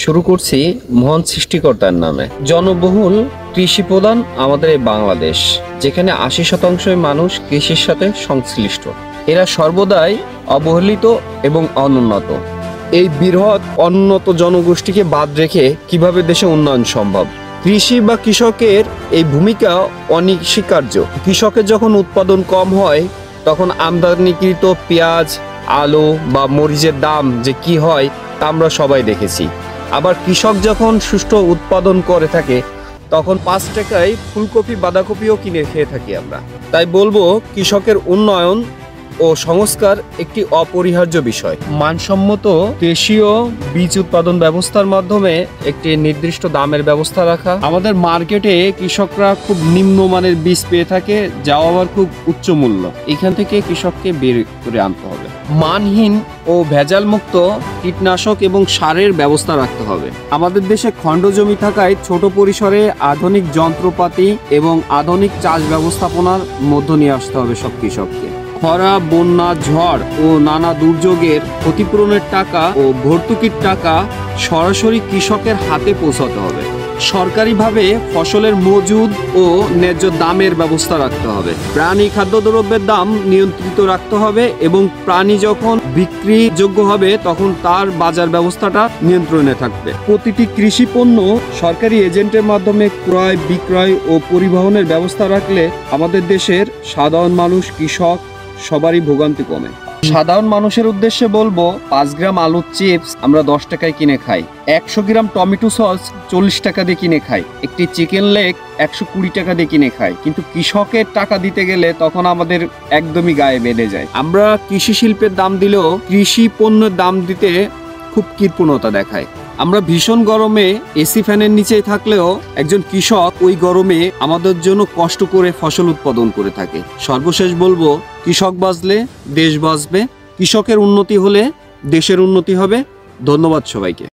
শুরু করছি মহান সৃষ্টিকর্তার নামে। জনবহুল কৃষি প্রধান আমাদের এই বাংলাদেশ, যেখানে 80% মানুষ কৃষির সাথে সংশ্লিষ্ট। এরা সর্বদাই অবহেলিত এবং অনুন্নত। এই বৃহৎ অনুন্নত জনগোষ্ঠীকে বাদ রেখে কিভাবে দেশে উন্নয়ন সম্ভব? কৃষি বা কৃষকের এই ভূমিকা অনস্বীকার্য। কৃষকের যখন উৎপাদন কম হয়, তখন আমদানিকৃত পেঁয়াজ, আলু বা মরিচের দাম যে কি হয় তা আমরা সবাই দেখেছি। আবার কৃষক যখন সুষ্ঠু উৎপাদন করে থাকে, তখন 5 টাকায় ফুলকপি বাঁধাকপিও কিনে খেয়ে থাকি আমরা। তাই বলবো, কৃষকের উন্নয়ন ও সংস্কার একটি অপরিহার্য বিষয়। মানসম্মত দেশীয় বীজ উৎপাদন ব্যবস্থার মাধ্যমে একটি নির্দিষ্ট দামের ব্যবস্থা রাখা। আমাদের মার্কেটে কৃষকরা খুব নিম্নমানের বীজ পেয়ে থাকে, যা আবার খুব উচ্চ মূল্য। এখান থেকে কৃষককে বের করে আনতে হবে। মানহীন ও ভেজাল মুক্ত কীটনাশক এবং সারের ব্যবস্থা রাখতে হবে। আমাদের দেশে খণ্ড জমি থাকায় ছোট পরিসরে আধুনিক যন্ত্রপাতি এবং আধুনিক চাষ ব্যবস্থাপনার মধ্য নিয়ে আসতে হবে সব কৃষককে। খরা, বন্যা, ঝড় ও নানা দুর্যোগের ক্ষতিপূরণের টাকা ও ভর্তুকির টাকা সরাসরি কৃষকের হাতে পৌঁছাতে হবে। সরকারিভাবে ফসলের মজুদ ও ন্যায্য দামের ব্যবস্থা রাখতে হবে। প্রাণী খাদ্যদ্রব্যের দাম নিয়ন্ত্রিত রাখতে হবে এবং প্রাণী যখন বিক্রিযোগ্য হবে তখন তার বাজার ব্যবস্থাটা নিয়ন্ত্রণে থাকবে। প্রতিটি কৃষি পণ্য সরকারি এজেন্টের মাধ্যমে ক্রয়, বিক্রয় ও পরিবহনের ব্যবস্থা রাখলে আমাদের দেশের সাধারণ মানুষ, কৃষক সবারই ভোগান্তি কমে। সাধারণ মানুষের উদ্দেশ্যে বলবো, 5 গ্রাম আলুর চিপস আমরা 10 টাকায় কিনে খাই, 100 গ্রাম টমেটো সস 40 টাকা দিয়ে কিনে খাই, একটি চিকেন লেগ 120 টাকা দিয়ে কিনে খাই। কিন্তু কৃষকের টাকা দিতে গেলে তখন আমাদের একদমই গায়ে বেঁধে যায়। আমরা কৃষি শিল্পের দাম দিলেও কৃষি পণ্যের দাম দিতে খুব কৃপণতা দেখায়। আমরা ভীষণ গরমে এসি ফ্যানের নিচেই থাকলেও একজন কৃষক ওই গরমে আমাদের জন্য কষ্ট করে ফসল উৎপাদন করে থাকে। সর্বশেষ বলবো, কৃষক বাঁচলে দেশ বাঁচবে। কৃষকের উন্নতি হলে দেশের উন্নতি হবে। ধন্যবাদ সবাইকে।